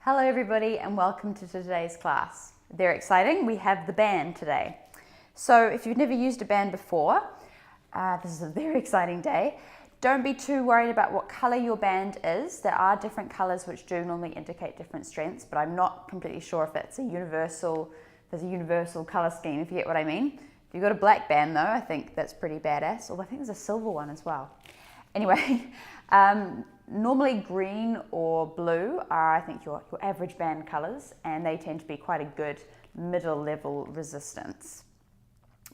Hello everybody and welcome to today's class. Very exciting, we have the band today. So if you've never used a band before, this is a very exciting day. Don't be too worried about what color your band is. There are different colors which do normally indicate different strengths, but I'm not completely sure if it's there's a universal color scheme, if you get what I mean. If you've got a black band though, I think that's pretty badass. Although I think there's a silver one as well. Anyway, normally green or blue are, I think, your average band colors, and they tend to be quite a good middle level resistance.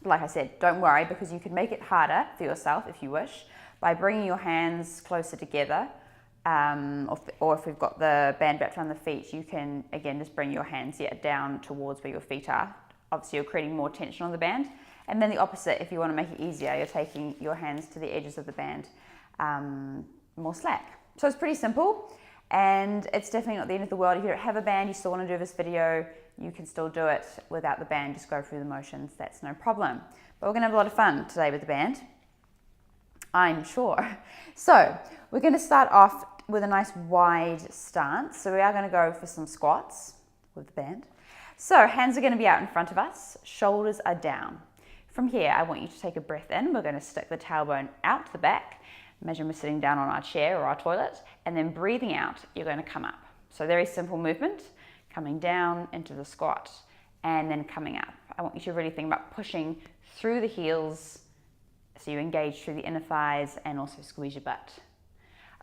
But like I said, don't worry, because you can make it harder for yourself if you wish by bringing your hands closer together, or if we've got the band wrapped around the feet, you can again just bring your hands down towards where your feet are. Obviously you're creating more tension on the band. And then the opposite, if you want to make it easier, you're taking your hands to the edges of the band, more slack. So it's pretty simple, and it's definitely not the end of the world. If you don't have a band, you still want to do this video, you can still do it without the band, just go through the motions, that's no problem. But we're going to have a lot of fun today with the band, I'm sure. So we're going to start off with a nice wide stance. So we are going to go for some squats with the band. So hands are going to be out in front of us, shoulders are down. From here, I want you to take a breath in. We're going to stick the tailbone out to the back. Imagine we're sitting down on our chair or our toilet, and then breathing out, you're going to come up. So very simple movement, coming down into the squat and then coming up. I want you to really think about pushing through the heels so you engage through the inner thighs and also squeeze your butt.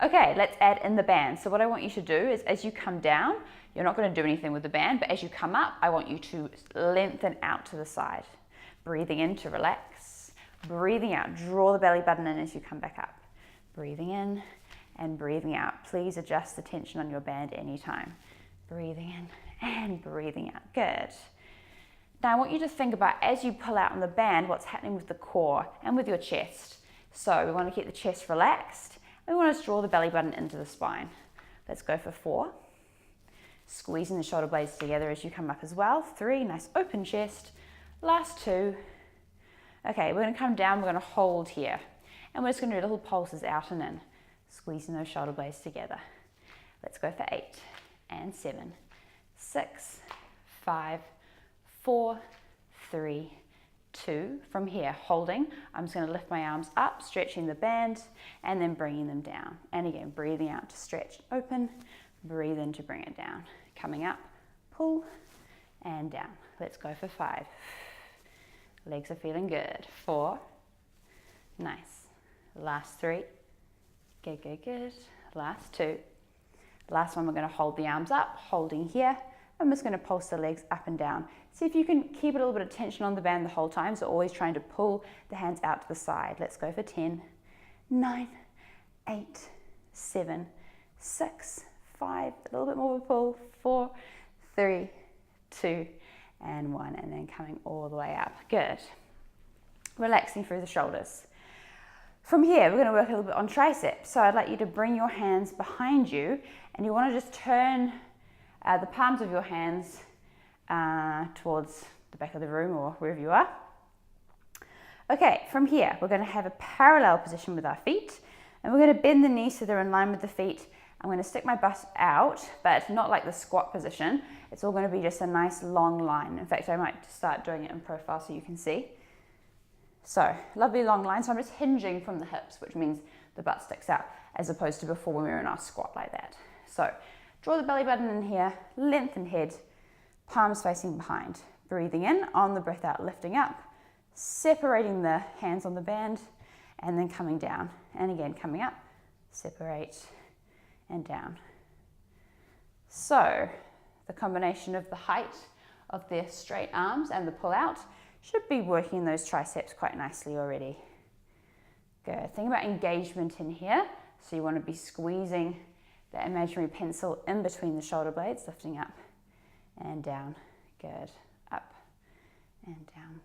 Okay, let's add in the band. So what I want you to do is as you come down, you're not going to do anything with the band, but as you come up, I want you to lengthen out to the side. Breathing in to relax, breathing out, draw the belly button in as you come back up. Breathing in and breathing out. Please adjust the tension on your band anytime. Breathing in and breathing out. Good. Now I want you to think about, as you pull out on the band, what's happening with the core and with your chest. So we want to keep the chest relaxed. We want to draw the belly button into the spine. Let's go for 4. Squeezing the shoulder blades together as you come up as well. 3, nice open chest. Last 2. Okay, we're going to come down, we're going to hold here. And we're just going to do little pulses out and in, squeezing those shoulder blades together. Let's go for 8 and 7, 6, 5, 4, 3, 2. From here, holding, I'm just going to lift my arms up, stretching the band, and then bringing them down. And again, breathing out to stretch, open, breathe in to bring it down. Coming up, pull, and down. Let's go for 5. Legs are feeling good. 4, nice. Last 3, good, good, good. Last 2. Last one, we're going to hold the arms up, holding here. I'm just going to pulse the legs up and down. See if you can keep a little bit of tension on the band the whole time, so always trying to pull the hands out to the side. Let's go for 10, 9, 8, 7, 6, 5, a little bit more of a pull, 4, 3, 2, and 1, and then coming all the way up. Good. Relaxing through the shoulders. From here, we're going to work a little bit on triceps. So I'd like you to bring your hands behind you, and you want to just turn the palms of your hands towards the back of the room or wherever you are. Okay, from here, we're going to have a parallel position with our feet, and we're going to bend the knees so they're in line with the feet. I'm going to stick my butt out, but not like the squat position. It's all going to be just a nice long line. In fact, I might start doing it in profile so you can see. So, lovely long line. So I'm just hinging from the hips, which means the butt sticks out, as opposed to before when we were in our squat like that. So, draw the belly button in here, lengthen head, palms facing behind. Breathing in, on the breath out, lifting up, separating the hands on the band, and then coming down. And again, coming up, separate, and down. So the combination of the height of the straight arms and the pull out should be working those triceps quite nicely already. Good. Think about engagement in here. So you want to be squeezing the imaginary pencil in between the shoulder blades, lifting up and down. Good. Up and down.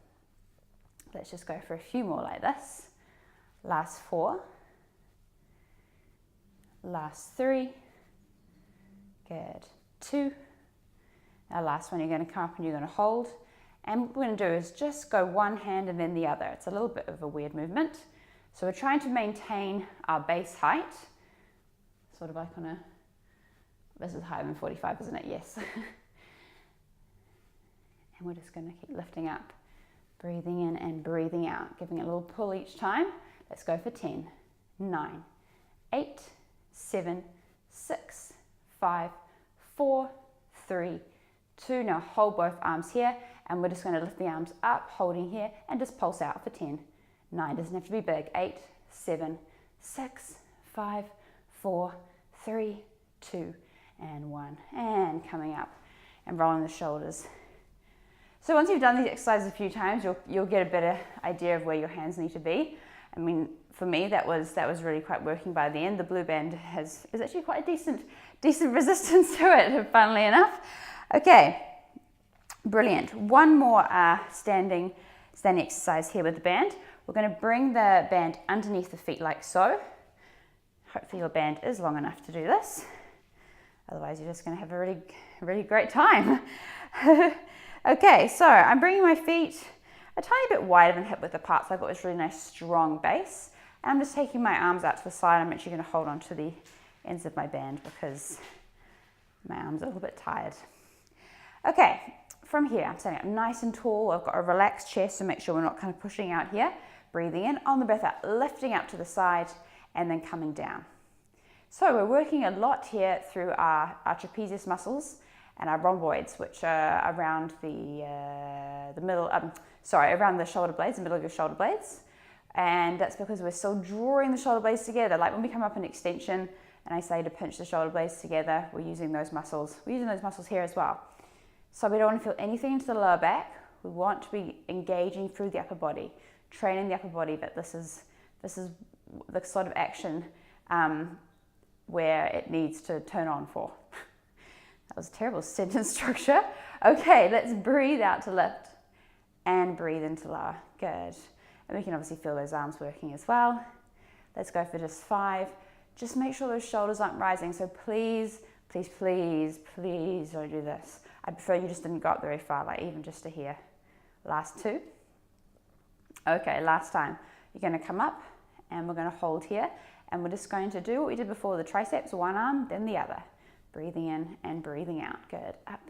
Let's just go for a few more like this. Last 4. Last 3, good, 2. Now last one, you're going to come up and you're going to hold. And what we're going to do is just go one hand and then the other. It's a little bit of a weird movement. So we're trying to maintain our base height, sort of like This is higher than 45, isn't it? Yes. And we're just going to keep lifting up, breathing in and breathing out, giving it a little pull each time. Let's go for 10, 9, 8, 7, 6, 5, 4, 3, 2. Now hold both arms here, and we're just going to lift the arms up, holding here, and just pulse out for 10, 9. Doesn't have to be big. 8, 7, 6, 5, 4, 3, 2, and 1. And coming up and rolling the shoulders. So once you've done these exercises a few times, you'll get a better idea of where your hands need to be. I mean, for me, that was really quite working by the end. The blue band is actually quite a decent resistance to it, funnily enough. Okay, brilliant. One more standing exercise here with the band. We're going to bring the band underneath the feet like so. Hopefully your band is long enough to do this. Otherwise, you're just going to have a really great time. Okay, so I'm bringing my feet a tiny bit wider than hip width apart, so I've got this really nice strong base. And I'm just taking my arms out to the side. I'm actually going to hold on to the ends of my band because my arms are a little bit tired. Okay, from here, I'm standing up nice and tall. I've got a relaxed chest, so make sure we're not kind of pushing out here. Breathing in, on the breath out, lifting up to the side, and then coming down. So we're working a lot here through our trapezius muscles and our rhomboids, which are around the middle, around the shoulder blades, the middle of your shoulder blades. And that's because we're still drawing the shoulder blades together. Like when we come up in extension and I say to pinch the shoulder blades together, we're using those muscles. We're using those muscles here as well. So we don't want to feel anything into the lower back. We want to be engaging through the upper body, training the upper body, but this is the sort of action where it needs to turn on for. That was a terrible sentence structure. Okay, let's breathe out to lift and breathe into lower. Good. And we can obviously feel those arms working as well. Let's go for just 5. Just make sure those shoulders aren't rising. So please, please, please, please don't do this. I prefer you just didn't go up very far, like even just to here. Last 2. Okay, last time. You're going to come up and we're going to hold here. And we're just going to do what we did before, the triceps, one arm, then the other. Breathing in and breathing out. Good. Up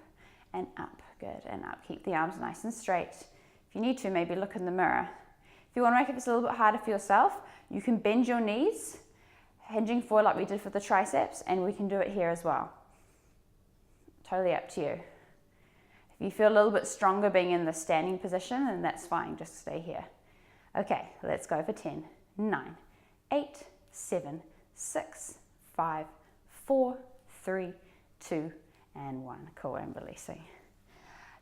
and up. Good. And up. Keep the arms nice and straight. If you need to, maybe look in the mirror. If you want to make it just a little bit harder for yourself, you can bend your knees, hinging forward like we did for the triceps, and we can do it here as well. Totally up to you. If you feel a little bit stronger being in the standing position, then that's fine. Just stay here. Okay, let's go for 10, 9, 8, 7, 6, 5, 4, 3, 2, and 1. Cool, and releasing.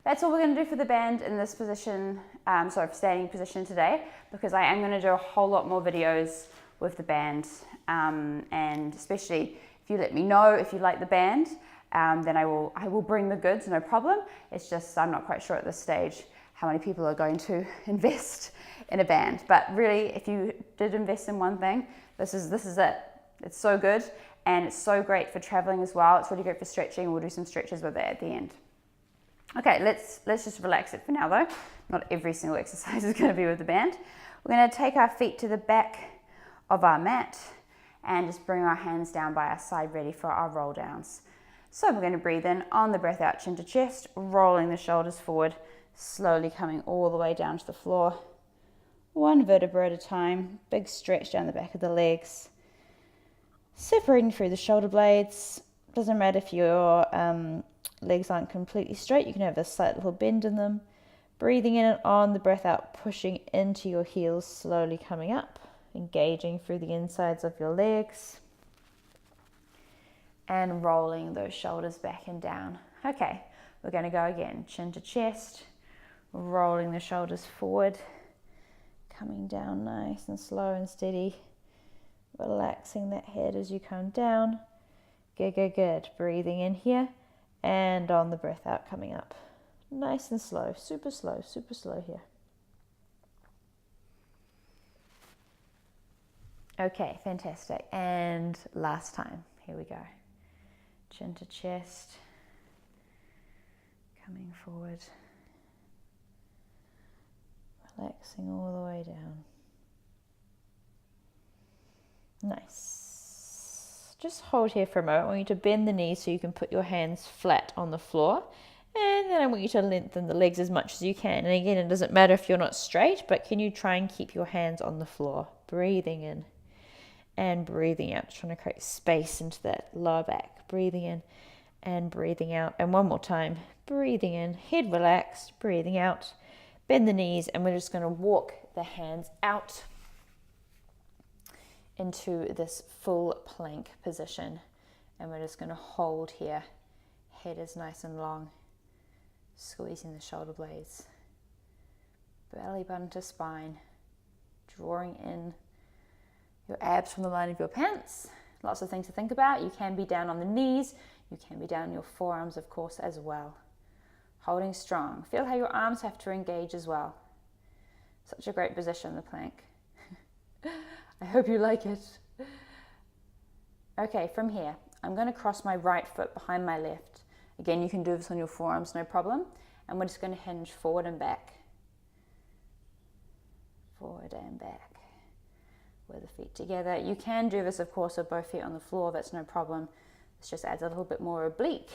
That's all we're going to do for the band in this position, for standing position today, because I am going to do a whole lot more videos with the band, and especially if you let me know if you like the band, then I will bring the goods, no problem. It's just I'm not quite sure at this stage how many people are going to invest in a band. But really, if you did invest in one thing, this is it. It's so good, and it's so great for traveling as well. It's really great for stretching. We'll do some stretches with it at the end. Okay, let's just relax it for now though. Not every single exercise is going to be with the band. We're going to take our feet to the back of our mat and just bring our hands down by our side, ready for our roll downs. So we're going to breathe in, on the breath out, chin to chest, rolling the shoulders forward, slowly coming all the way down to the floor. One vertebra at a time, big stretch down the back of the legs. Separating through the shoulder blades. Doesn't matter if your legs aren't completely straight, you can have a slight little bend in them. Breathing in and on the breath out, pushing into your heels, slowly coming up, engaging through the insides of your legs. And rolling those shoulders back and down. Okay, we're going to go again, chin to chest, rolling the shoulders forward, coming down nice and slow and steady, relaxing that head as you come down. Good, good, good. Breathing in here and on the breath out, coming up. Nice and slow, super slow here. Okay, fantastic. And last time, here we go. Chin to chest, coming forward, relaxing all the way down. Nice. Just hold here for a moment. I want you to bend the knees so you can put your hands flat on the floor. And then I want you to lengthen the legs as much as you can. And again, it doesn't matter if you're not straight, but can you try and keep your hands on the floor? Breathing in and breathing out, trying to create space into that lower back. Breathing in and breathing out. And one more time. Breathing in, head relaxed, breathing out. Bend the knees, and we're just going to walk the hands out into this full plank position. And we're just going to hold here. Head is nice and long. Squeezing the shoulder blades. Belly button to spine. Drawing in your abs from the line of your pants. Lots of things to think about. You can be down on the knees. You can be down on your forearms, of course, as well. Holding strong. Feel how your arms have to engage as well. Such a great position, the plank. I hope you like it. Okay, from here, I'm going to cross my right foot behind my left. Again, you can do this on your forearms, no problem. And we're just going to hinge forward and back. Forward and back. With the feet together. You can do this, of course, with both feet on the floor. That's no problem. This just adds a little bit more oblique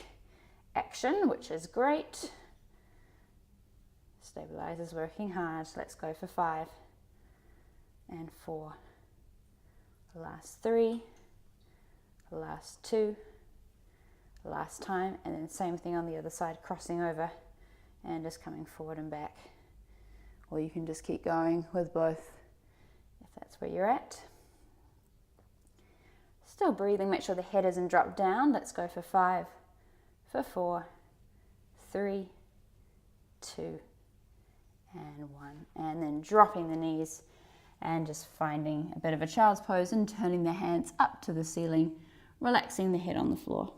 action, which is great. Stabilizers working hard. Let's go for 5 and 4. The last 3. The last 2. The last time, and then same thing on the other side, crossing over and just coming forward and back. Or you can just keep going with both if that's where you're at. Still breathing, make sure the head isn't dropped down. Let's go for 5, for 4, 3, 2, and 1. And then dropping the knees and just finding a bit of a child's pose and turning the hands up to the ceiling, relaxing the head on the floor.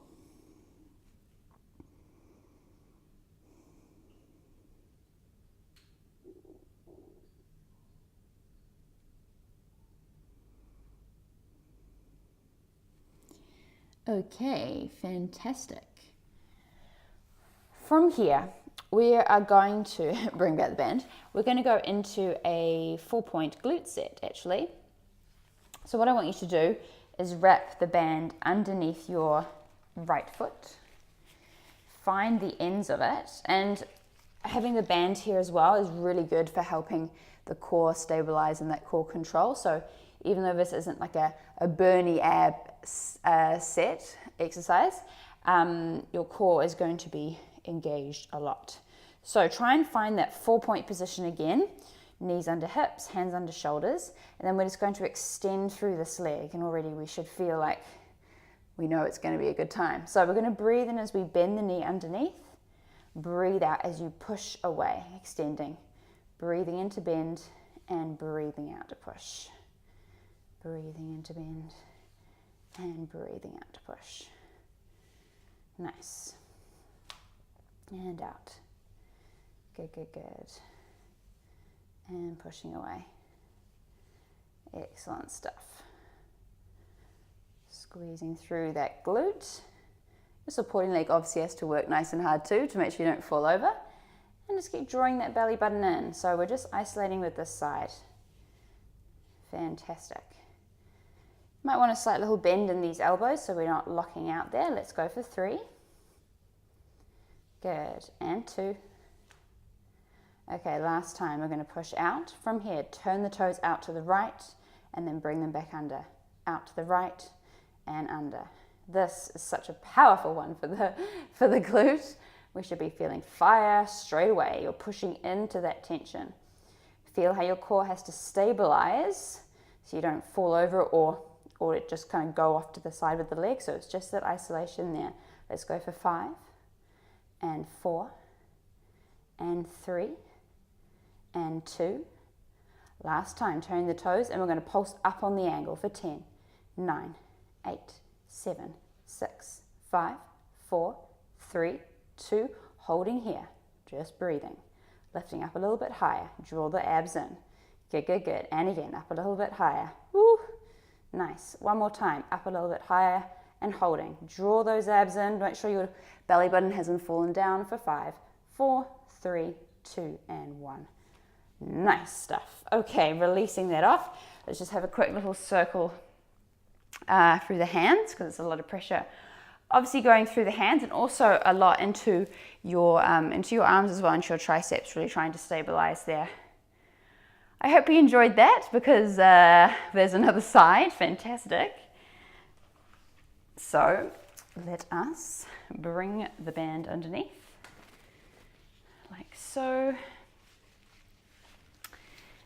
Okay, fantastic. From here, we are going to bring back the band. We're going to go into a 4-point glute set, actually. So what I want you to do is wrap the band underneath your right foot. Find the ends of it, and having the band here as well is really good for helping the core stabilize and that core control. So even though this isn't like a Bernie ab set exercise, your core is going to be engaged a lot. So try and find that 4-point position again. Knees under hips, hands under shoulders, and then we're just going to extend through this leg, and already we should feel like we know it's going to be a good time. So we're going to breathe in as we bend the knee underneath. Breathe out as you push away, extending. Breathing in to bend and breathing out to push. Breathing in to bend and breathing out to push. Nice. And out. Good, good, good. And pushing away. Excellent stuff. Squeezing through that glute. The supporting leg obviously has to work nice and hard too to make sure you don't fall over. And just keep drawing that belly button in. So we're just isolating with this side. Fantastic. Might want a slight little bend in these elbows so we're not locking out there. Let's go for 3. Good. And 2. Okay, last time we're going to push out. From here, turn the toes out to the right and then bring them back under. Out to the right and under. This is such a powerful one for the glute. We should be feeling fire straight away. You're pushing into that tension. Feel how your core has to stabilize so you don't fall over or it just kind of go off to the side with the leg. So it's just that isolation there. Let's go for 5 and 4 and 3 and 2. Last time, turn the toes, and we're going to pulse up on the angle for 10, 9, 8, 7, 6, 5, 4, 3, 2. Holding here, just breathing. Lifting up a little bit higher. Draw the abs in. Good, good, good. And again, up a little bit higher. Woo. Nice. One more time. Up a little bit higher and holding. Draw those abs in. Make sure your belly button hasn't fallen down for 5, 4, 3, 2, and 1. Nice stuff. Okay, releasing that off. Let's just have a quick little circle through the hands, because it's a lot of pressure obviously going through the hands, and also a lot into your arms as well, into your triceps, really trying to stabilize there. I hope you enjoyed that, because there's another side. Fantastic. So let us bring the band underneath, like so.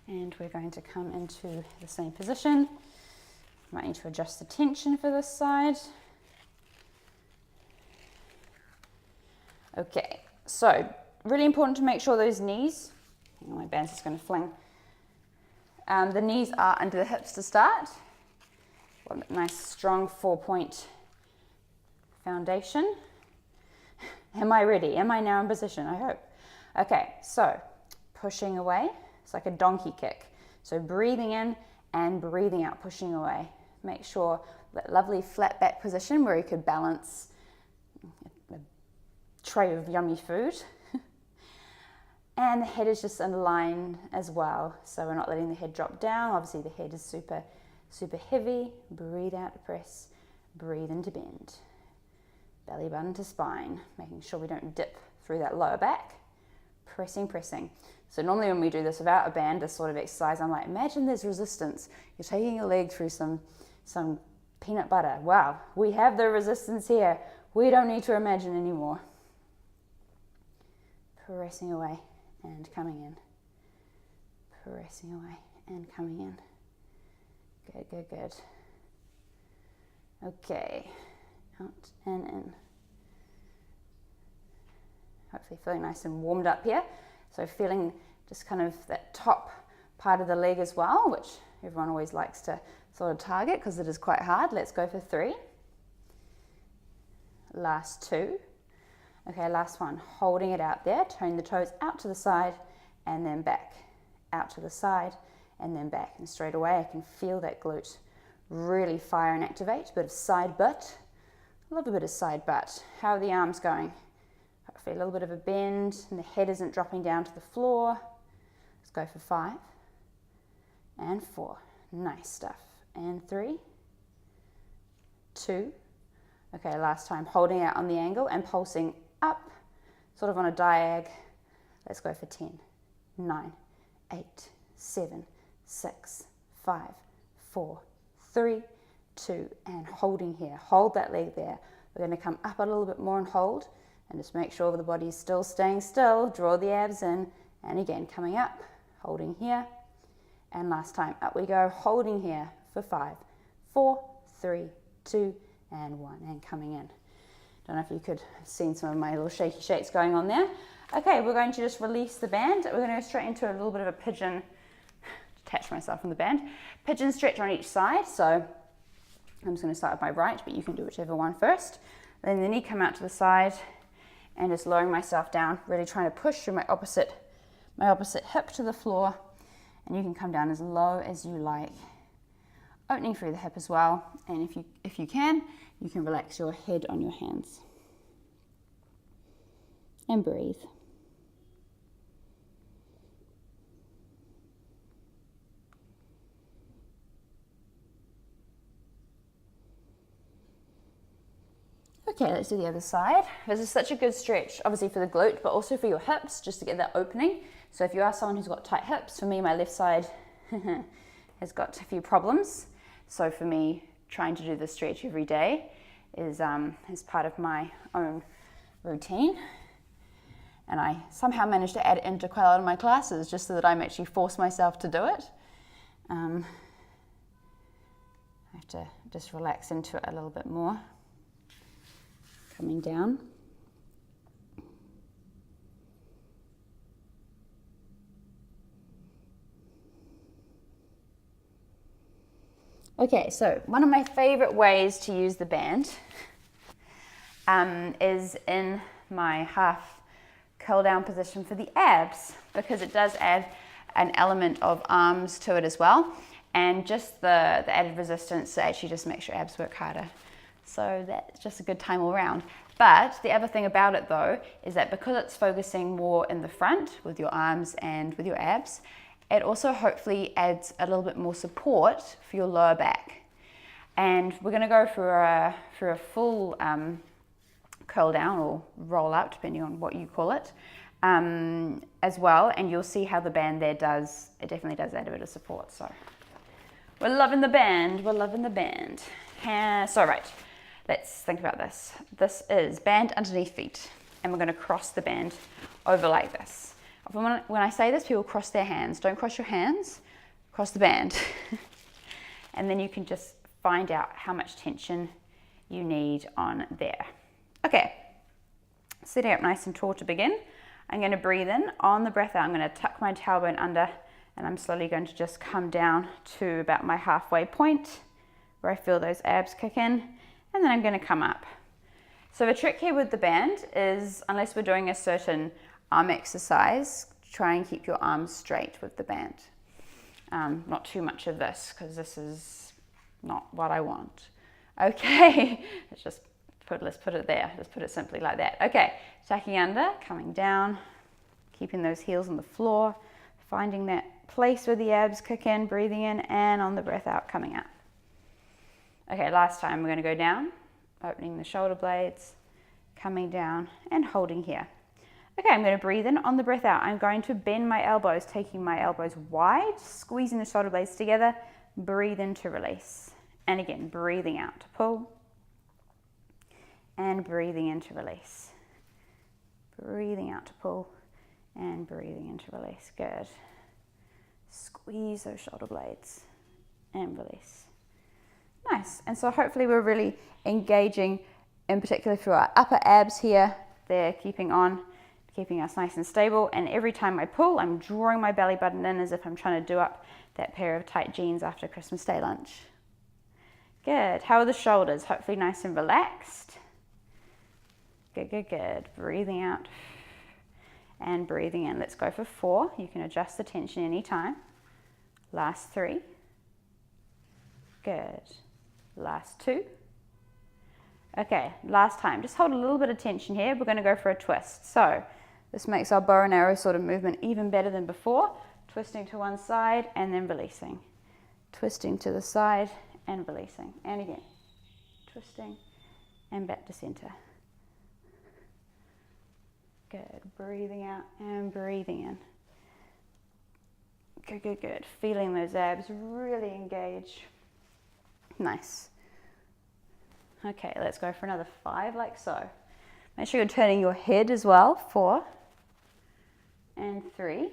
And we're going to come into the same position. Might need to adjust the tension for this side. Okay, so really important to make sure those knees, hang on, my band's just going to fling. The knees are under the hips to start. One nice strong 4-point foundation. Am I ready? Am I now in position? I hope. Okay, so pushing away. It's like a donkey kick. So breathing in and breathing out, pushing away. Make sure that lovely flat back position where you could balance a tray of yummy food. And the head is just in line as well. So we're not letting the head drop down. Obviously the head is super, super heavy. Breathe out to press. Breathe in to bend. Belly button to spine. Making sure we don't dip through that lower back. Pressing, pressing. So normally when we do this without a band, this sort of exercise, I'm like, imagine there's resistance. You're taking your leg through some peanut butter. Wow, we have the resistance here. We don't need to imagine anymore. Pressing away and coming in. Pressing away and coming in. Good, good, good. Okay, out and in. Hopefully feeling nice and warmed up here. So feeling just kind of that top part of the leg as well, which everyone always likes to sort of target because it is quite hard. Let's go for 3. Last 2. Okay, last one. Holding it out there. Turn the toes out to the side and then back. Out to the side and then back. And straight away I can feel that glute really fire and activate. A bit of side butt. I love a bit of side butt. How are the arms going? Hopefully a little bit of a bend and the head isn't dropping down to the floor. Let's go for 5 and 4. Nice stuff. And 3, 2. Okay, last time. Holding out on the angle and pulsing up, sort of on a diag. Let's go for 10, 9, 8, 7, 6, 5, 4, 3, 2, and holding here. Hold that leg there. We're going to come up a little bit more and hold. And just make sure the body is still staying still. Draw the abs in. And again, coming up, holding here. And last time, up we go, holding here for 5, 4, 3, 2, and 1. And coming in. Don't know if you could have seen some of my little shaky shakes going on there. Okay, we're going to just release the band. We're going to go straight into a little bit of a pigeon. Detach myself from the band. Pigeon stretch on each side. So I'm just going to start with my right, but you can do whichever one first. Then the knee come out to the side. And just lowering myself down, really trying to push through my opposite hip to the floor. And you can come down as low as you like, opening through the hip as well. And if you can relax your head on your hands. And breathe. Okay, let's do the other side. This is such a good stretch, obviously for the glute, but also for your hips, just to get that opening. So if you are someone who's got tight hips, for me, my left side has got a few problems. So for me, trying to do this stretch every day is part of my own routine. And I somehow managed to add it into quite a lot of my classes, just so that I'm actually force myself to do it. I have to just relax into it a little bit more. Coming down. Okay, so one of my favorite ways to use the band is in my half curl down position for the abs, because it does add an element of arms to it as well, and just the added resistance to actually just makes your abs work harder. So that's just a good time all around. But the other thing about it though is that because it's focusing more in the front with your arms and with your abs, it also hopefully adds a little bit more support for your lower back. And we're going to go for a full curl down or roll out, depending on what you call it, as well. And you'll see how the band there does, it definitely does add a bit of support. So we're loving the band, we're loving the band. So right, let's think about this. This is band underneath feet, and we're going to cross the band over like this. When I say this, people cross their hands. Don't cross your hands, cross the band. And then you can just find out how much tension you need on there. Okay, sitting up nice and tall to begin. I'm going to breathe in. On the breath out, I'm going to tuck my tailbone under, and I'm slowly going to just come down to about my halfway point where I feel those abs kick in, and then I'm going to come up. So the trick here with the band is, unless we're doing a certain arm exercise, try and keep your arms straight with the band. Not too much of this, because this is not what I want. Okay, let's put it there. Just put it simply like that. Okay, tucking under, coming down, keeping those heels on the floor, finding that place where the abs kick in, breathing in, and on the breath out, coming up. Okay, last time we're going to go down, opening the shoulder blades, coming down, and holding here. Okay, I'm going to breathe in. On the breath out, I'm going to bend my elbows, taking my elbows wide, squeezing the shoulder blades together, breathe in to release. And again, breathing out to pull, and breathing in to release. Breathing out to pull, and breathing in to release. Good. Squeeze those shoulder blades, and release. Nice. And so hopefully we're really engaging, in particular through our upper abs here. They're keeping us nice and stable. And every time I pull, I'm drawing my belly button in as if I'm trying to do up that pair of tight jeans after Christmas Day lunch. Good. How are the shoulders? Hopefully nice and relaxed. Good, good, good. Breathing out and breathing in. Let's go for 4. You can adjust the tension anytime. Last 3. Good. Last 2. Okay, last time. Just hold a little bit of tension here. We're going to go for a twist. So this makes our bow and arrow sort of movement even better than before. Twisting to one side and then releasing. Twisting to the side and releasing. And again, twisting and back to center. Good. Breathing out and breathing in. Good, good, good. Feeling those abs really engage. Nice. Okay, let's go for another 5 like so. Make sure you're turning your head as well. 4 and 3.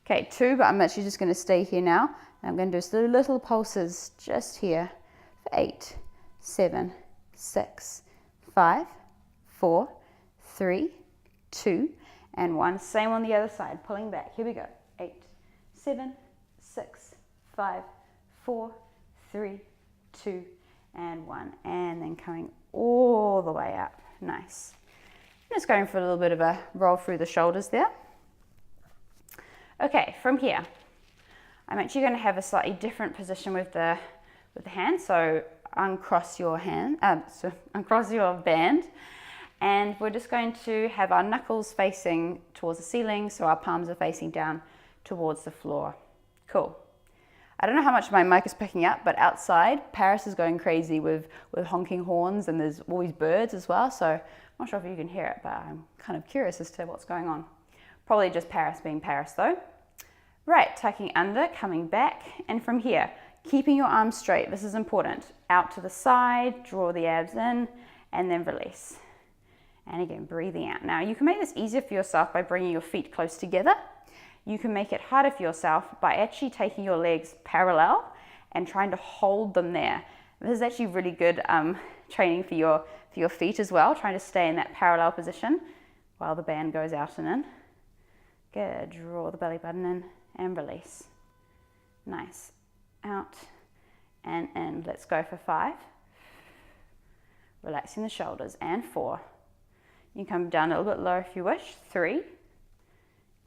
Okay, 2, but I'm actually just going to stay here now. And I'm going to do little pulses just here for 8, 7, 6, 5, 4, 3, 2, and 1. Same on the other side, pulling back. Here we go. 8, 7, 6, 5, 4, 3, 2, and 1. And then coming all the way up. Nice. Just going for a little bit of a roll through the shoulders there. Okay, from here, I'm actually going to have a slightly different position with the hand. So uncross your hand, uncross your band, and we're just going to have our knuckles facing towards the ceiling, so our palms are facing down towards the floor. Cool. I don't know how much my mic is picking up, but outside, Paris is going crazy with honking horns, and there's always birds as well, so I'm not sure if you can hear it, but I'm kind of curious as to what's going on. Probably just Paris being Paris though. Right, tucking under, coming back, and from here, keeping your arms straight. This is important. Out to the side, draw the abs in, and then release. And again, breathing out. Now, you can make this easier for yourself by bringing your feet close together. You can make it harder for yourself by actually taking your legs parallel and trying to hold them there. This is actually really good training for your feet as well, trying to stay in that parallel position while the band goes out and in. Good. Draw the belly button in and release. Nice. Out and in. Let's go for 5. Relaxing the shoulders. And 4. You can come down a little bit lower if you wish. 3.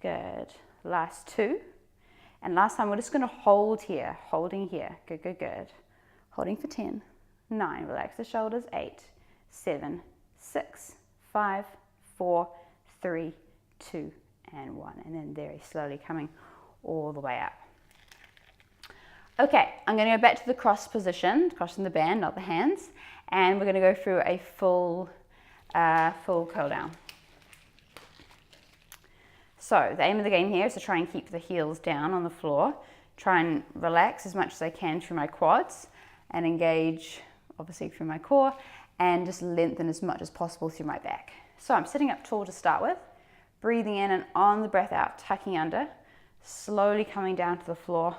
Good. Last 2. And last time we're just going to hold here. Holding here. Good, good, good. Holding for 10. 9. Relax the shoulders. 8. 7. 6. 5. 4. 3. 2. And 1. And then very slowly coming all the way up. Okay, I'm going to go back to the cross position, crossing the band, not the hands, and we're going to go through a full curl down. So the aim of the game here is to try and keep the heels down on the floor, try and relax as much as I can through my quads and engage obviously through my core, and just lengthen as much as possible through my back. So I'm sitting up tall to start with, breathing in and on the breath out, tucking under, slowly coming down to the floor,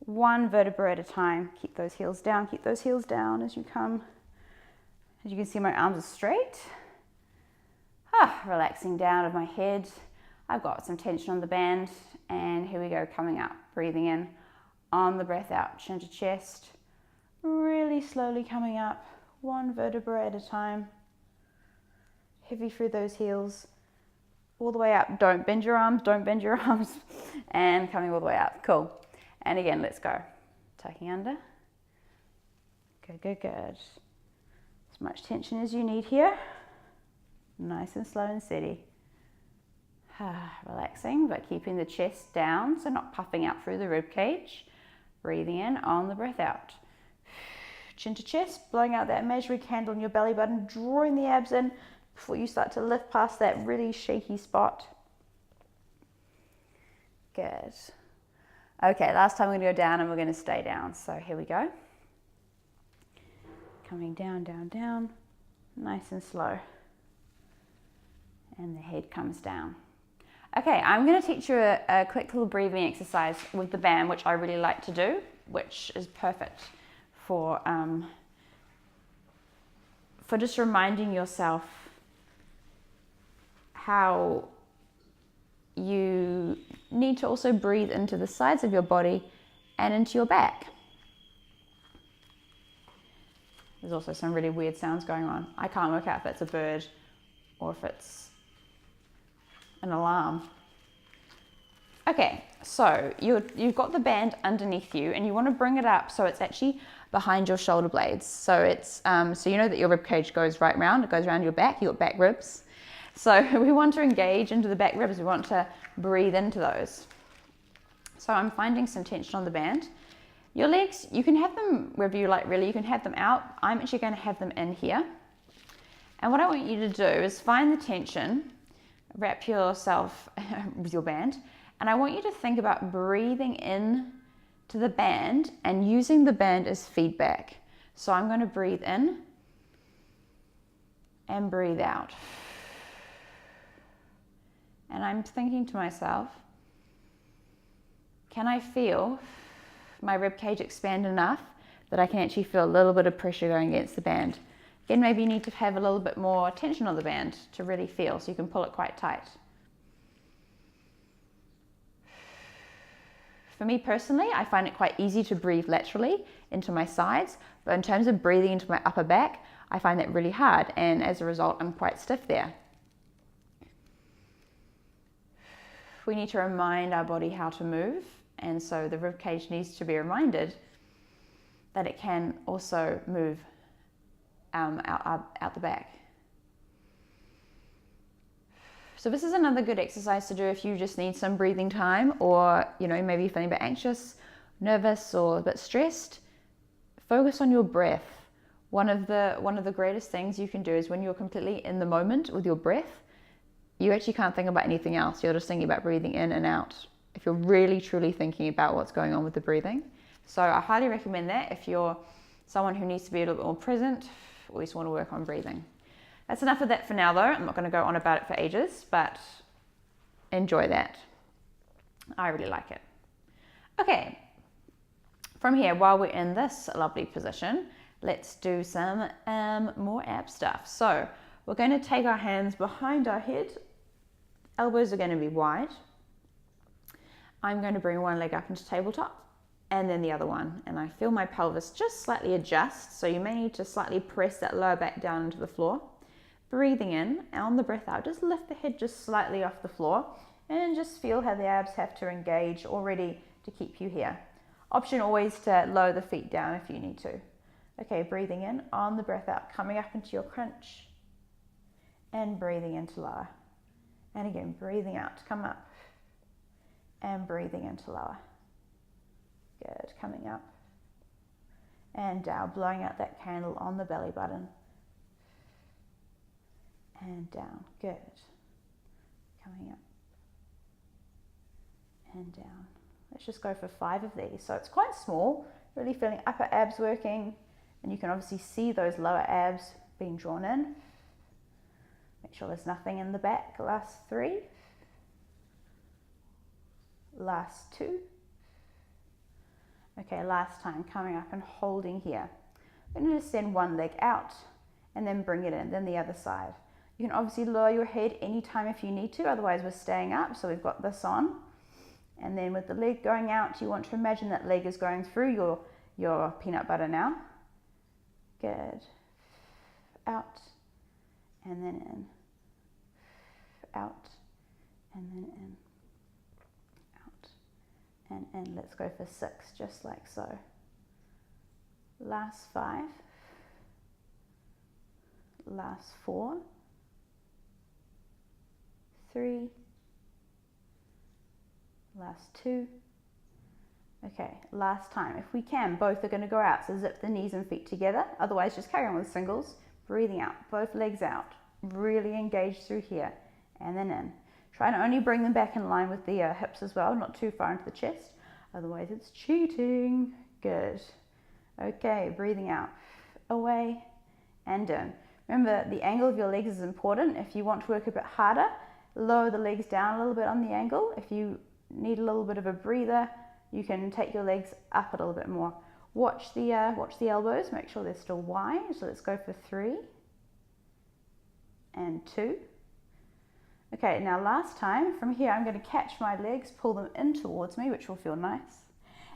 one vertebra at a time. Keep those heels down as you come. As you can see, my arms are straight. Relaxing down of my head. I've got some tension on the band, and here we go, coming up, breathing in, on the breath out, chin to chest, really slowly coming up, one vertebra at a time, heavy through those heels, all the way up, don't bend your arms, and coming all the way up, cool. And again, let's go, tucking under, good. As much tension as you need here, nice and slow and steady. Relaxing, but keeping the chest down, so not puffing out through the rib cage. Breathing in on the breath out. Chin to chest, blowing out that imaginary candle in your belly button, drawing the abs in before you start to lift past that really shaky spot. Good. Okay, last time we're going to go down and we're going to stay down. So here we go. Coming down, nice and slow. And the head comes down. Okay, I'm going to teach you a quick little breathing exercise with the band, which I really like to do, which is perfect for just reminding yourself how you need to also breathe into the sides of your body and into your back. There's also some really weird sounds going on. I can't work out if it's a bird or if it's an alarm. Okay, so you've got the band underneath you and you want to bring it up so it's actually behind your shoulder blades. So it's so you know that your rib cage goes right round, it goes around your back, you've got back ribs. So we want to engage into the back ribs, we want to breathe into those. So I'm finding some tension on the band. Your legs, you can have them wherever you like really, you can have them out. I'm actually going to have them in here. And what I want you to do is find the tension, wrap yourself with your band, and I want you to think about breathing in to the band and using the band as feedback. So I'm going to breathe in and breathe out. And I'm thinking to myself, can I feel my rib cage expand enough that I can actually feel a little bit of pressure going against the band? Again, maybe you need to have a little bit more tension on the band to really feel, so you can pull it quite tight. For me personally, I find it quite easy to breathe laterally into my sides, but in terms of breathing into my upper back, I find that really hard, and as a result, I'm quite stiff there. We need to remind our body how to move, and so the rib cage needs to be reminded that it can also move out the back. So this is another good exercise to do if you just need some breathing time, or maybe you're feeling a bit anxious, nervous, or a bit stressed. Focus on your breath. One of the greatest things you can do is when you're completely in the moment with your breath, you actually can't think about anything else. You're just thinking about breathing in and out, if you're really truly thinking about what's going on with the breathing. So I highly recommend that if you're someone who needs to be a little bit more present, or just want to work on breathing. That's enough of that for now though. I'm not going to go on about it for ages, but enjoy that. I really like it. Okay, from here, while we're in this lovely position, let's do some more ab stuff. So we're going to take our hands behind our head. Elbows are going to be wide. I'm going to bring one leg up into tabletop and then the other one. And I feel my pelvis just slightly adjust. So you may need to slightly press that lower back down into the floor. Breathing in, and on the breath out, just lift the head just slightly off the floor and just feel how the abs have to engage already to keep you here. Option always to lower the feet down if you need to. Okay, breathing in, on the breath out, coming up into your crunch and breathing in to lower. And again, breathing out to come up and breathing in to lower. Good, coming up and down, blowing out that candle on the belly button. And down, good. Coming up and down. Let's just go for 5 of these. So it's quite small, really feeling upper abs working, and you can obviously see those lower abs being drawn in. Make sure there's nothing in the back. Last 3. Last 2. Okay, last time, coming up and holding here. I'm going to just send one leg out and then bring it in, then the other side. You can obviously lower your head anytime if you need to, otherwise we're staying up, so we've got this on. And then with the leg going out, you want to imagine that leg is going through your peanut butter now. Good. Out, and then in. Out, and then in. And let's go for 6, just like so. Last 5. Last 4. 3. Last 2. Okay, last time. If we can, both are going to go out, so zip the knees and feet together. Otherwise, just carry on with singles. Breathing out, both legs out. Really engage through here, and then in. Try and only bring them back in line with the hips as well, not too far into the chest. Otherwise, it's cheating. Good. Okay, breathing out. Away and in. Remember, the angle of your legs is important. If you want to work a bit harder, lower the legs down a little bit on the angle. If you need a little bit of a breather, you can take your legs up a little bit more. Watch the elbows. Make sure they're still wide. So let's go for 3 and 2. Okay, now last time, from here I'm going to catch my legs, pull them in towards me, which will feel nice.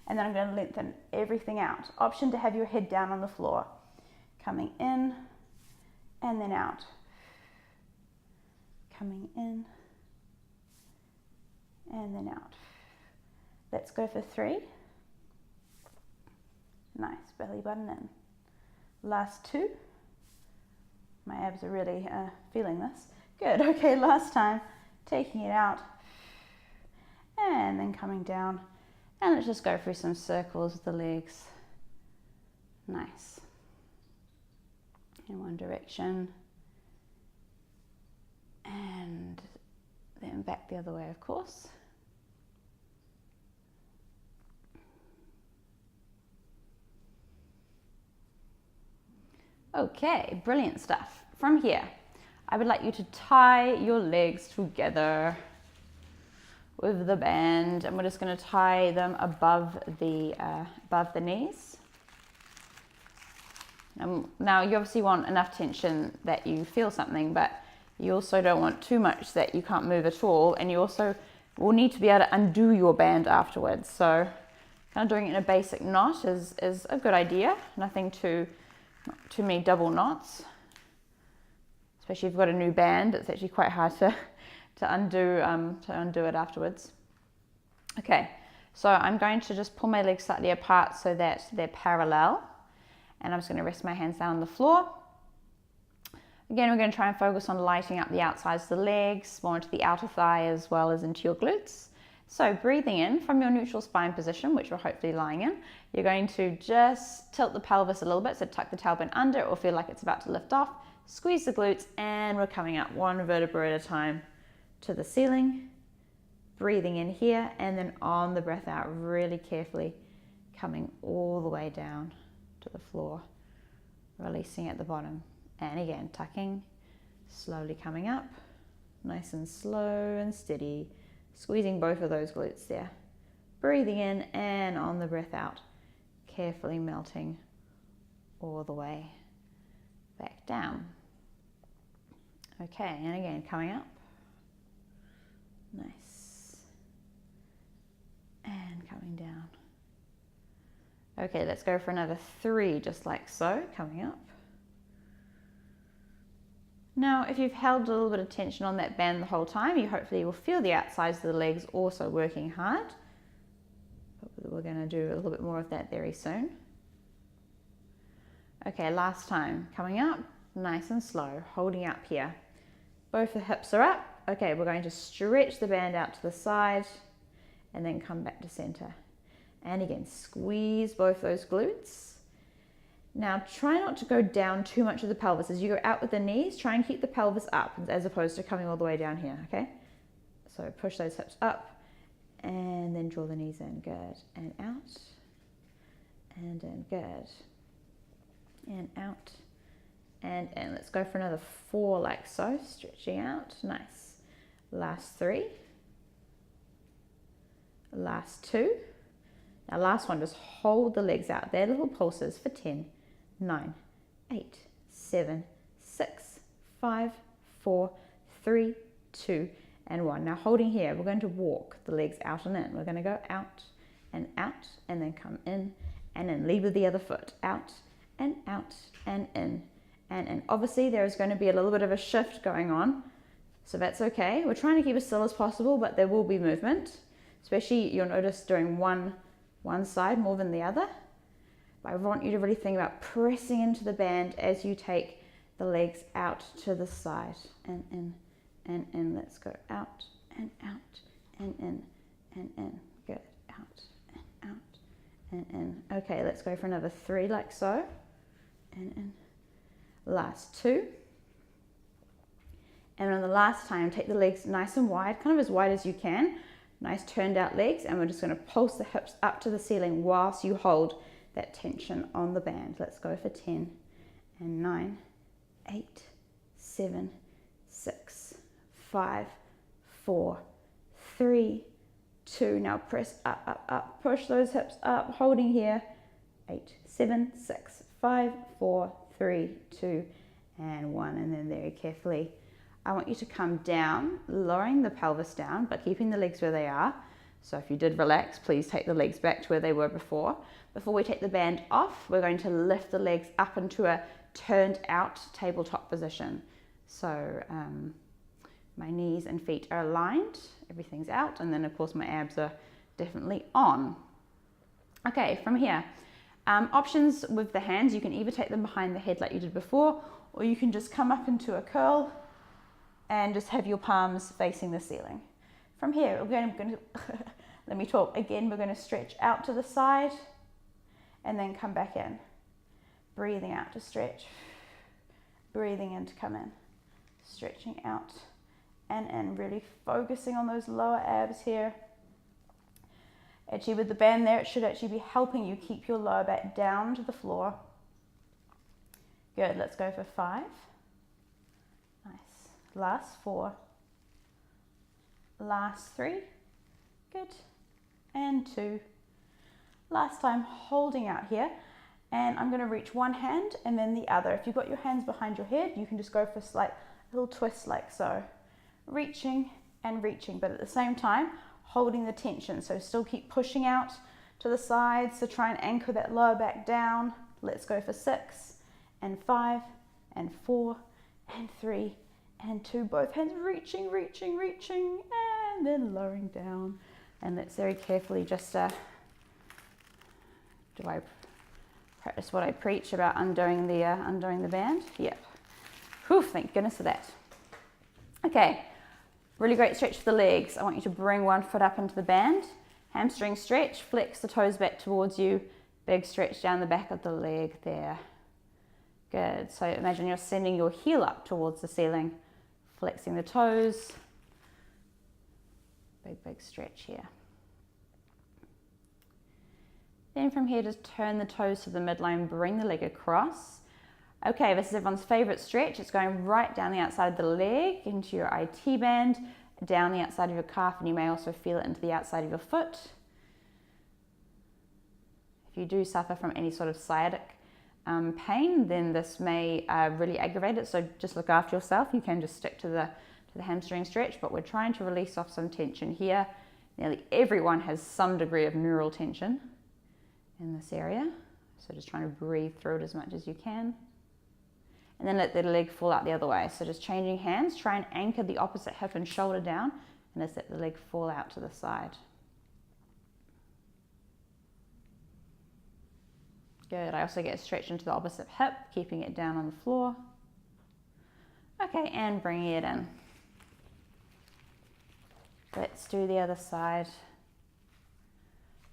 And then I'm going to lengthen everything out. Option to have your head down on the floor. Coming in, and then out. Coming in, and then out. Let's go for 3. Nice, belly button in. Last 2. My abs are really feeling this. Good, okay, last time, taking it out, and then coming down, and let's just go through some circles with the legs. Nice. In one direction, and then back the other way, of course. Okay, brilliant stuff. From here, I would like you to tie your legs together with the band, and we're just going to tie them above the knees. Now you obviously want enough tension that you feel something, but you also don't want too much that you can't move at all, and you also will need to be able to undo your band afterwards. So kind of doing it in a basic knot is a good idea. Nothing too many double knots. Especially if you've got a new band, it's actually quite hard to undo it afterwards. Okay, so I'm going to just pull my legs slightly apart so that they're parallel, and I'm just going to rest my hands down on the floor. Again, we're going to try and focus on lighting up the outsides of the legs, more into the outer thigh as well as into your glutes. So breathing in from your neutral spine position, which we're hopefully lying in, you're going to just tilt the pelvis a little bit, so tuck the tailbone under. It will feel like it's about to lift off. Squeeze the glutes, and we're coming up one vertebra at a time to the ceiling. Breathing in here, and then on the breath out, really carefully coming all the way down to the floor, releasing at the bottom. And again, tucking, slowly coming up, nice and slow and steady, squeezing both of those glutes there. Breathing in, and on the breath out, carefully melting all the way back down. Okay, and again, coming up. Nice. And coming down. Okay, let's go for another 3, just like so, coming up. Now, if you've held a little bit of tension on that band the whole time, you hopefully will feel the outsides of the legs also working hard. But we're going to do a little bit more of that very soon. Okay, last time, coming up, nice and slow, holding up here. Both the hips are up. Okay, we're going to stretch the band out to the side and then come back to center. And again, squeeze both those glutes. Now try not to go down too much of the pelvis. As you go out with the knees, try and keep the pelvis up as opposed to coming all the way down here, okay? So push those hips up and then draw the knees in, good. And out, and in, good. And out, and in. Let's go for another 4 like so, stretching out, nice. Last 3. Last 2. Now last one, just hold the legs out. They're little pulses for 10, 9, 8, 7, 6, 5, 4, 3, 2, and 1. Now holding here, we're going to walk the legs out and in. We're going to go out, and then come in, and then leave with the other foot. Out, and in, and in. Obviously there is going to be a little bit of a shift going on, so that's okay. We're trying to keep as still as possible, but there will be movement, especially you'll notice doing one side more than the other. But I want you to really think about pressing into the band as you take the legs out to the side, and in, and in. Let's go out, and in, and in. Good, out, and in. Okay, let's go for another 3 like so, and in. Last 2. And on the last time, take the legs nice and wide as you can. Nice turned out legs, and we're just going to pulse the hips up to the ceiling whilst you hold that tension on the band. Let's go for 10, and 9, 8, 7, 6, 5, 4, 3, 2. Now press up, up, up. Push those hips up, holding here. 8, 7, 6, 5, 4, 3, 2, and 1. And then very carefully, I want you to come down, lowering the pelvis down, but keeping the legs where they are. So if you did relax, please take the legs back to where they were before. Before we take the band off, we're going to lift the legs up into a turned out tabletop position. So my knees and feet are aligned, everything's out, and then of course my abs are definitely on. Okay, from here, options with the hands, you can either take them behind the head like you did before, or you can just come up into a curl and just have your palms facing the ceiling. From here, we're going to let me talk again. We're going to stretch out to the side and then come back in. Breathing out to stretch, breathing in to come in, stretching out and in, really focusing on those lower abs here. Actually, with the band there, it should actually be helping you keep your lower back down to the floor. Good, let's go for 5. Nice. Last 4. Last 3. Good. And 2. Last time, holding out here. And I'm going to reach one hand and then the other. If you've got your hands behind your head, you can just go for a slight little twist like so. Reaching and reaching, but at the same time, holding the tension. So still keep pushing out to the sides to try and anchor that lower back down. Let's go for 6 and 5 and 4 and 3 and 2. Both hands reaching, reaching, reaching, and then lowering down. And let's very carefully just, do I practice what I preach about undoing the band? Yep. Whew, thank goodness for that. Okay, really great stretch for the legs. I want you to bring one foot up into the band. Hamstring stretch, flex the toes back towards you. Big stretch down the back of the leg there. Good, so imagine you're sending your heel up towards the ceiling, flexing the toes. Big stretch here. Then from here, just turn the toes to the midline, bring the leg across. Okay, this is everyone's favorite stretch. It's going right down the outside of the leg into your IT band, down the outside of your calf, and you may also feel it into the outside of your foot. If you do suffer from any sort of sciatic pain, then this may really aggravate it, so just look after yourself. You can just stick to the hamstring stretch, but we're trying to release off some tension here. Nearly everyone has some degree of neural tension in this area, so just trying to breathe through it as much as you can. And then let the leg fall out the other way. So just changing hands, try and anchor the opposite hip and shoulder down, and just let the leg fall out to the side. Good, I also get a stretch into the opposite hip, keeping it down on the floor. Okay, and bringing it in. Let's do the other side.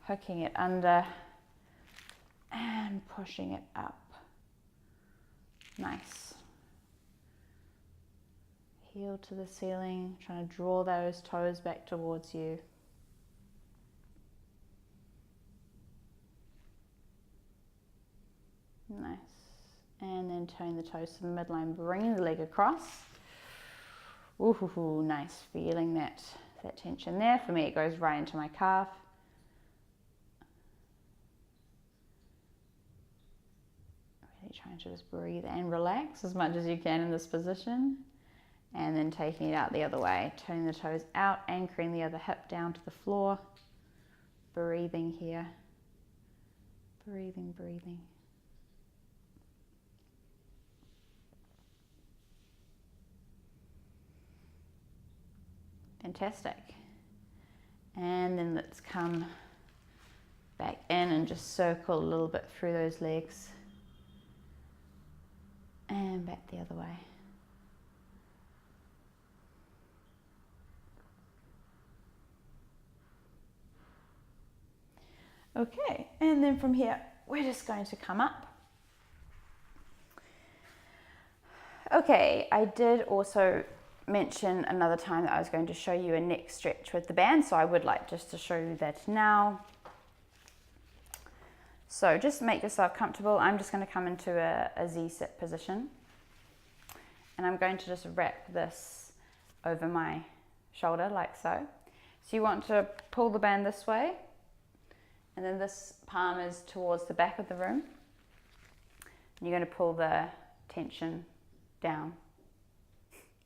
Hooking it under and pushing it up. Nice. Heel to the ceiling, trying to draw those toes back towards you. Nice. And then turning the toes to the midline, bringing the leg across. Ooh, nice. Feeling that tension there. For me, it goes right into my calf. Really trying to just breathe and relax as much as you can in this position. And then taking it out the other way, turning the toes out, anchoring the other hip down to the floor. Breathing here. Breathing, breathing. Fantastic. And then let's come back in and just circle a little bit through those legs. And back the other way. Okay, and then from here, we're just going to come up. Okay, I did also mention another time that I was going to show you a neck stretch with the band, so I would like just to show you that now. So just make yourself comfortable. I'm just going to come into a Z-sit position, and I'm going to just wrap this over my shoulder like so. So you want to pull the band this way, and then this palm is towards the back of the room. And you're going to pull the tension down.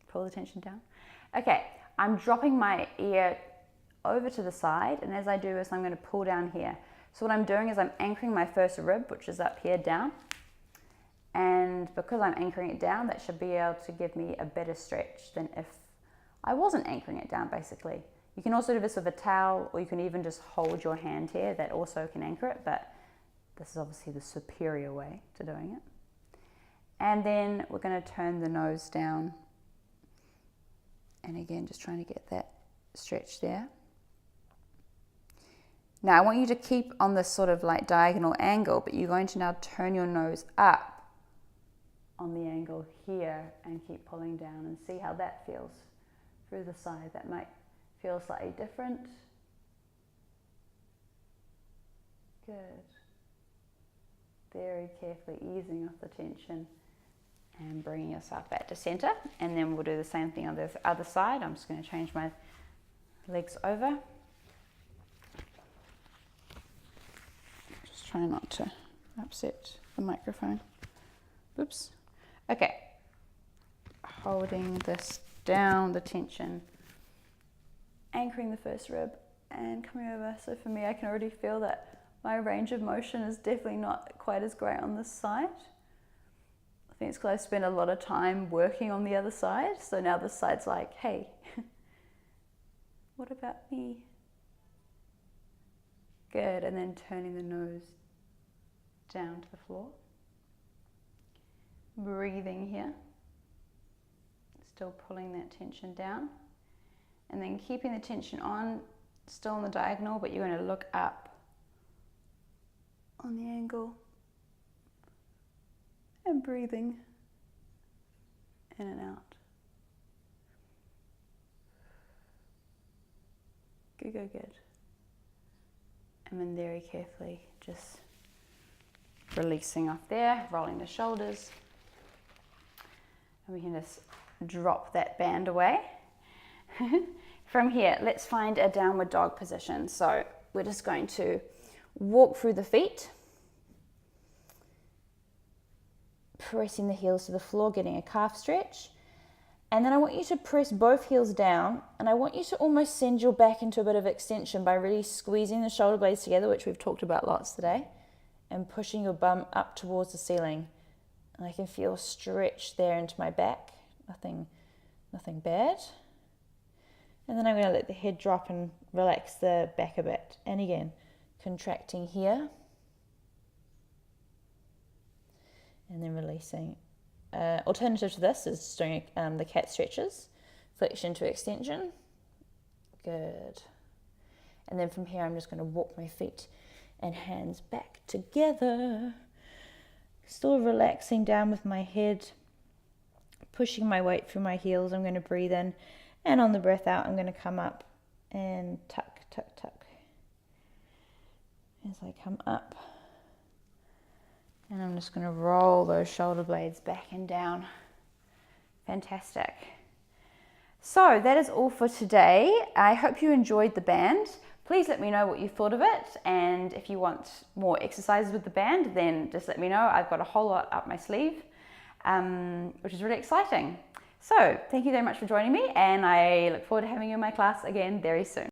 Pull the tension down. Okay, I'm dropping my ear over to the side, and as I do this, I'm going to pull down here. So what I'm doing is I'm anchoring my first rib, which is up here, down. And because I'm anchoring it down, that should be able to give me a better stretch than if I wasn't anchoring it down, basically. You can also do this with a towel, or you can even just hold your hand here. That also can anchor it, but this is obviously the superior way to doing it. And then we're going to turn the nose down. And again, just trying to get that stretch there. Now I want you to keep on this sort of like diagonal angle, but you're going to now turn your nose up on the angle here and keep pulling down and see how that feels through the side. That might feel slightly different. Good. Very carefully easing off the tension and bringing yourself back to center. And then we'll do the same thing on the other side. I'm just going to change my legs over. Just try not to upset the microphone. Oops. Okay. Holding this down, the tension, anchoring the first rib and coming over. So for me, I can already feel that my range of motion is definitely not quite as great on this side. I think it's because I spent a lot of time working on the other side. So now this side's like, hey, what about me? Good, and then turning the nose down to the floor. Breathing here. Still pulling that tension down. And then keeping the tension on, still on the diagonal, but you're going to look up on the angle. And breathing in and out. Good, good, good. And then very carefully just releasing off there, rolling the shoulders. And we can just drop that band away. From here, let's find a downward dog position. So we're just going to walk through the feet, pressing the heels to the floor, getting a calf stretch. And then I want you to press both heels down, and I want you to almost send your back into a bit of extension by really squeezing the shoulder blades together, which we've talked about lots today, and pushing your bum up towards the ceiling. And I can feel stretch there into my back. Nothing bad. And then I'm going to let the head drop and relax the back a bit. And again, contracting here. And then releasing. Alternative to this is doing the cat stretches. Flexion to extension. Good. And then from here, I'm just going to walk my feet and hands back together. Still relaxing down with my head, pushing my weight through my heels. I'm going to breathe in, and on the breath out, I'm going to come up and tuck, tuck, tuck. As I come up, and I'm just going to roll those shoulder blades back and down. Fantastic. So that is all for today. I hope you enjoyed the band. Please let me know what you thought of it, and if you want more exercises with the band, then just let me know. I've got a whole lot up my sleeve, which is really exciting. So thank you very much for joining me, and I look forward to having you in my class again very soon.